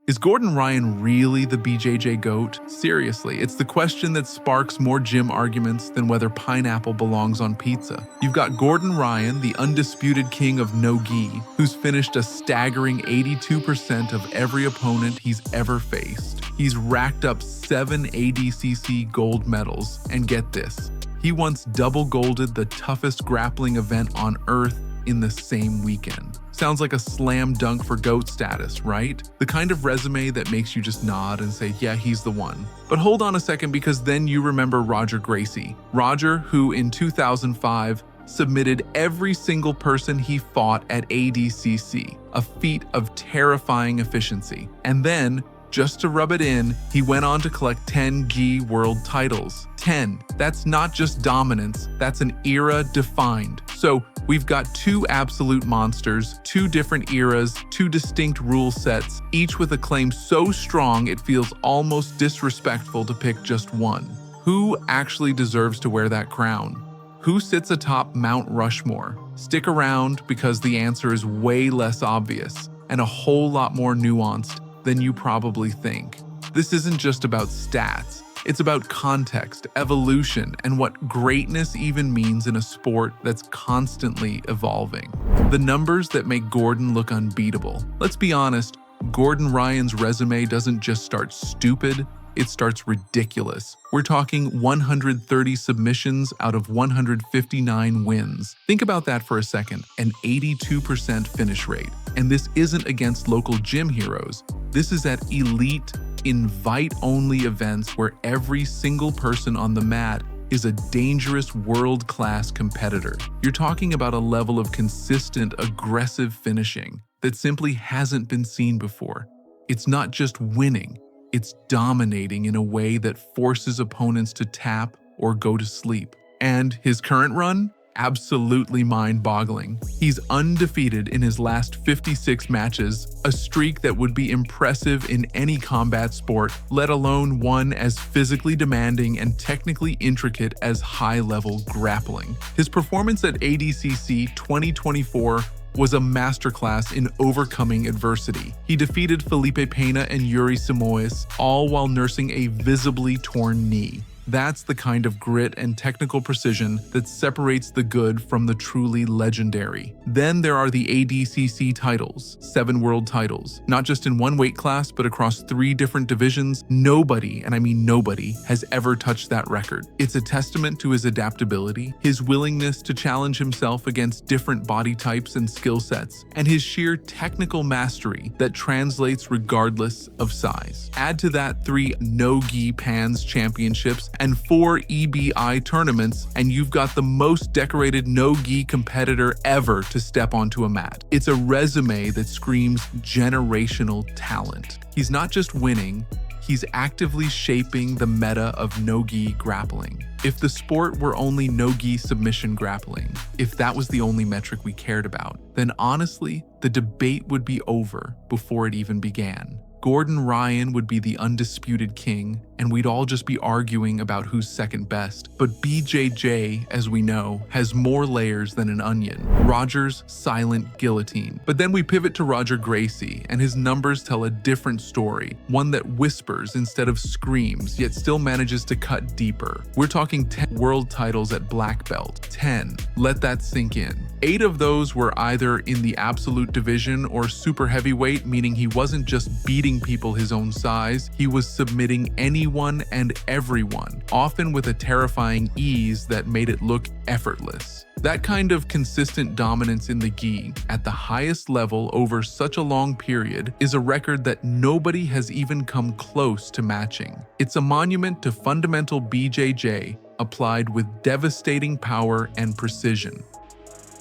Is Gordon Ryan really the BJJ GOAT? Seriously, it's the question that sparks more gym arguments than whether pineapple belongs on pizza. You've got Gordon Ryan, the undisputed king of no-gi, who's finished a staggering 82% of every opponent he's ever faced. He's racked up 7 ADCC gold medals, and get this, he once double-golded the toughest grappling event on earth in the same weekend. Sounds like a slam dunk for GOAT status, right? The kind of resume that makes you just nod and say, yeah, he's the one. But hold on a second, because then you remember Roger Gracie. Roger, who in 2005 submitted every single person he fought at ADCC, a feat of terrifying efficiency. And then, just to rub it in, he went on to collect 10 gi world titles. 10. That's not just dominance, that's an era defined. So we've got 2 absolute monsters, 2 different eras, 2 distinct rule sets, each with a claim so strong it feels almost disrespectful to pick just one. Who actually deserves to wear that crown? Who sits atop Mount Rushmore? Stick around, because the answer is way less obvious and a whole lot more nuanced than you probably think. This isn't just about stats. It's about context, evolution, and what greatness even means in a sport that's constantly evolving. The numbers that make Gordon look unbeatable. Let's be honest, Gordon Ryan's resume doesn't just start stupid, it starts ridiculous. We're talking 130 submissions out of 159 wins. Think about that for a second, an 82% finish rate. And this isn't against local gym heroes. This is at elite, invite-only events where every single person on the mat is a dangerous world-class competitor. You're talking about a level of consistent, aggressive finishing that simply hasn't been seen before. It's not just winning, it's dominating in a way that forces opponents to tap or go to sleep. And his current run? Absolutely mind-boggling. He's undefeated in his last 56 matches, a streak that would be impressive in any combat sport, let alone one as physically demanding and technically intricate as high-level grappling. His performance at ADCC 2024 was a masterclass in overcoming adversity. He defeated Felipe Pena and Yuri Simoes, all while nursing a visibly torn knee. That's the kind of grit and technical precision that separates the good from the truly legendary. Then there are the ADCC titles, 7 world titles. Not just in one weight class, but across 3 different divisions. Nobody, and I mean nobody, has ever touched that record. It's a testament to his adaptability, his willingness to challenge himself against different body types and skill sets, and his sheer technical mastery that translates regardless of size. Add to that 3 no-gi pans championships and 4 EBI tournaments, and you've got the most decorated no-gi competitor ever to step onto a mat. It's a resume that screams generational talent. He's not just winning, he's actively shaping the meta of no-gi grappling. If the sport were only no-gi submission grappling, if that was the only metric we cared about, then honestly, the debate would be over before it even began. Gordon Ryan would be the undisputed king, and we'd all just be arguing about who's second best. But BJJ, as we know, has more layers than an onion. Roger's silent guillotine. But then we pivot to Roger Gracie, and his numbers tell a different story, one that whispers instead of screams, yet still manages to cut deeper. We're talking 10 world titles at black belt. 10. Let that sink in. 8 of those were either in the absolute division or super heavyweight, meaning he wasn't just beating people his own size, he was submitting anyone and everyone, often with a terrifying ease that made it look effortless. That kind of consistent dominance in the gi, at the highest level over such a long period, is a record that nobody has even come close to matching. It's a monument to fundamental BJJ applied with devastating power and precision.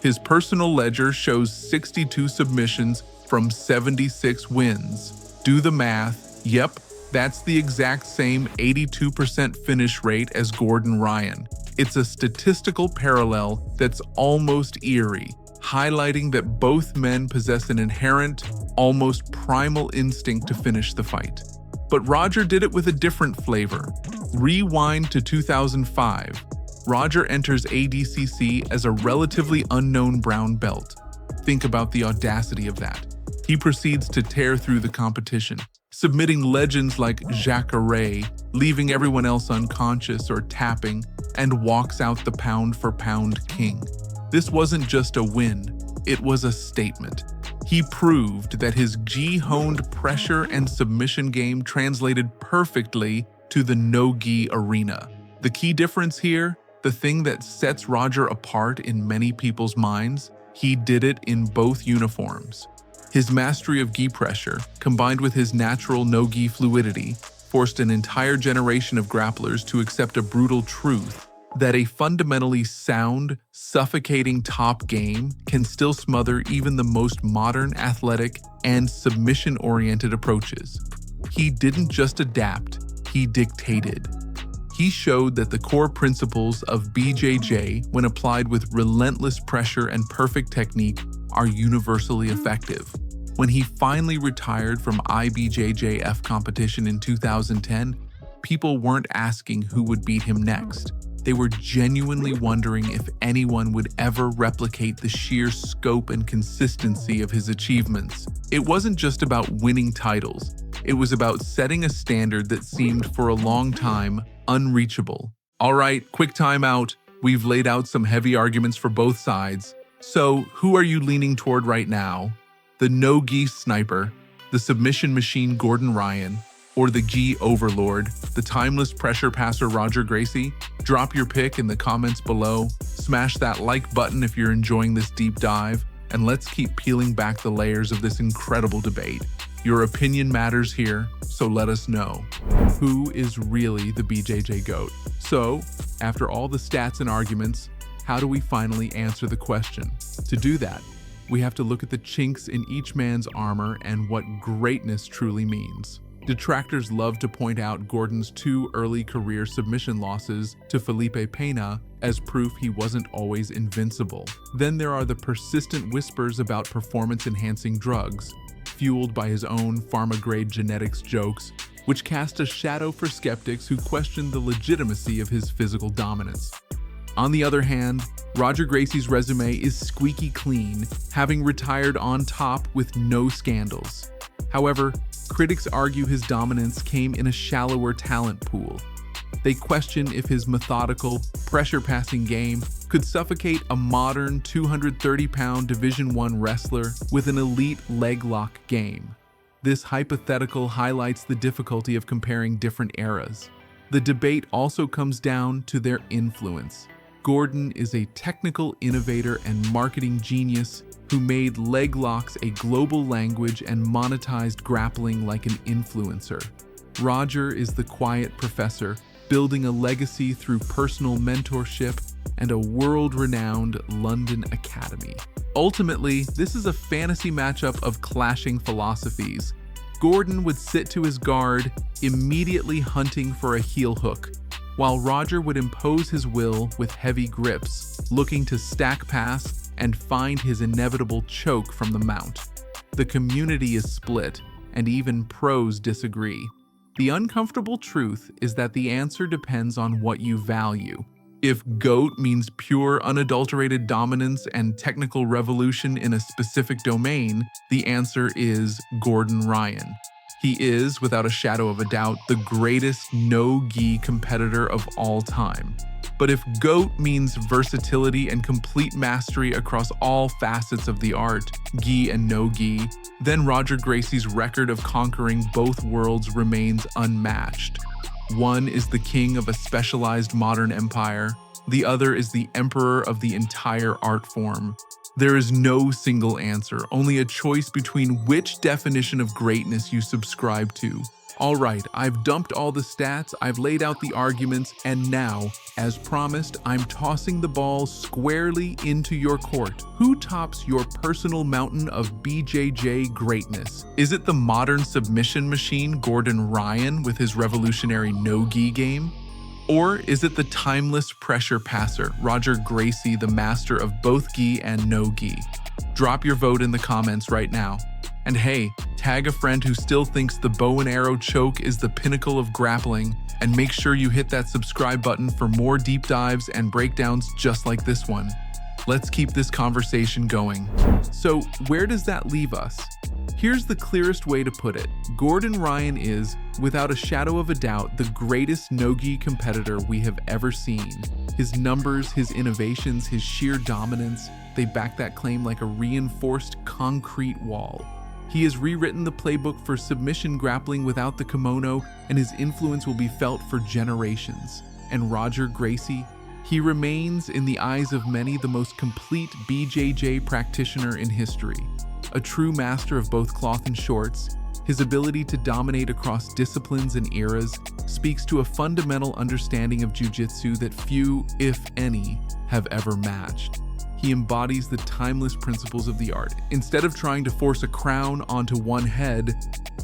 His personal ledger shows 62 submissions from 76 wins. Do the math. Yep, that's the exact same 82% finish rate as Gordon Ryan. It's a statistical parallel that's almost eerie, highlighting that both men possess an inherent, almost primal instinct to finish the fight. But Roger did it with a different flavor. Rewind to 2005. Roger enters ADCC as a relatively unknown brown belt. Think about the audacity of that. He proceeds to tear through the competition, submitting legends like Jacare, leaving everyone else unconscious or tapping, and walks out the pound-for-pound king. This wasn't just a win, it was a statement. He proved that his gi-honed pressure and submission game translated perfectly to the no-gi arena. The key difference here, the thing that sets Roger apart in many people's minds, he did it in both uniforms. His mastery of gi pressure, combined with his natural no-gi fluidity, forced an entire generation of grapplers to accept a brutal truth that a fundamentally sound, suffocating top game can still smother even the most modern, athletic, and submission-oriented approaches. He didn't just adapt, he dictated. He showed that the core principles of BJJ, when applied with relentless pressure and perfect technique, are universally effective. When he finally retired from IBJJF competition in 2010, people weren't asking who would beat him next. They were genuinely wondering if anyone would ever replicate the sheer scope and consistency of his achievements. It wasn't just about winning titles. It was about setting a standard that seemed for a long time unreachable. All right, quick timeout. We've laid out some heavy arguments for both sides. So who are you leaning toward right now? The no-gi sniper, the submission machine Gordon Ryan, or the gi overlord, the timeless pressure passer Roger Gracie? Drop your pick in the comments below, smash that like button if you're enjoying this deep dive, and let's keep peeling back the layers of this incredible debate. Your opinion matters here, so let us know. Who is really the BJJ GOAT? So, after all the stats and arguments, how do we finally answer the question? To do that, we have to look at the chinks in each man's armor and what greatness truly means. Detractors love to point out Gordon's 2 early career submission losses to Felipe Pena as proof he wasn't always invincible. Then there are the persistent whispers about performance-enhancing drugs, fueled by his own pharma-grade genetics jokes, which cast a shadow for skeptics who questioned the legitimacy of his physical dominance. On the other hand, Roger Gracie's resume is squeaky clean, having retired on top with no scandals. However, critics argue his dominance came in a shallower talent pool. They question if his methodical, pressure-passing game could suffocate a modern 230-pound Division I wrestler with an elite leg lock game. This hypothetical highlights the difficulty of comparing different eras. The debate also comes down to their influence. Gordon is a technical innovator and marketing genius who made leg locks a global language and monetized grappling like an influencer. Roger is the quiet professor, building a legacy through personal mentorship and a world-renowned London academy. Ultimately, this is a fantasy matchup of clashing philosophies. Gordon would sit to his guard, immediately hunting for a heel hook, while Roger would impose his will with heavy grips, looking to stack pass and find his inevitable choke from the mount. The community is split, and even pros disagree. The uncomfortable truth is that the answer depends on what you value. If GOAT means pure, unadulterated dominance and technical revolution in a specific domain, the answer is Gordon Ryan. He is, without a shadow of a doubt, the greatest no-gi competitor of all time. But if GOAT means versatility and complete mastery across all facets of the art, gi and no-gi, then Roger Gracie's record of conquering both worlds remains unmatched. One is the king of a specialized modern empire, the other is the emperor of the entire art form. There is no single answer, only a choice between which definition of greatness you subscribe to. All right, I've dumped all the stats, I've laid out the arguments, and now, as promised, I'm tossing the ball squarely into your court. Who tops your personal mountain of BJJ greatness? Is it the modern submission machine Gordon Ryan with his revolutionary no-gi game? Or is it the timeless pressure passer, Roger Gracie, the master of both gi and no-gi? Drop your vote in the comments right now. And hey, tag a friend who still thinks the bow and arrow choke is the pinnacle of grappling, and make sure you hit that subscribe button for more deep dives and breakdowns just like this one. Let's keep this conversation going. So where does that leave us? Here's the clearest way to put it. Gordon Ryan is, without a shadow of a doubt, the greatest no-gi competitor we have ever seen. His numbers, his innovations, his sheer dominance, they back that claim like a reinforced concrete wall. He has rewritten the playbook for submission grappling without the kimono, and his influence will be felt for generations. And Roger Gracie, he remains, in the eyes of many, the most complete BJJ practitioner in history. A true master of both cloth and shorts, his ability to dominate across disciplines and eras speaks to a fundamental understanding of jiu-jitsu that few, if any, have ever matched. He embodies the timeless principles of the art. Instead of trying to force a crown onto one head,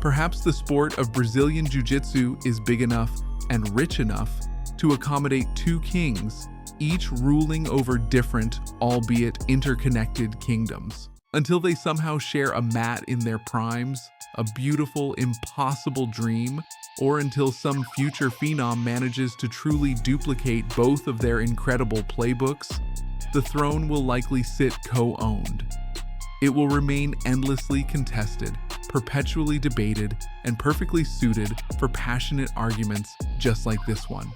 perhaps the sport of Brazilian jiu-jitsu is big enough and rich enough to accommodate two kings, each ruling over different, albeit interconnected kingdoms, until they somehow share a mat in their primes, a beautiful, impossible dream, or until some future phenom manages to truly duplicate both of their incredible playbooks. The throne will likely sit co-owned. It will remain endlessly contested, perpetually debated, and perfectly suited for passionate arguments just like this one.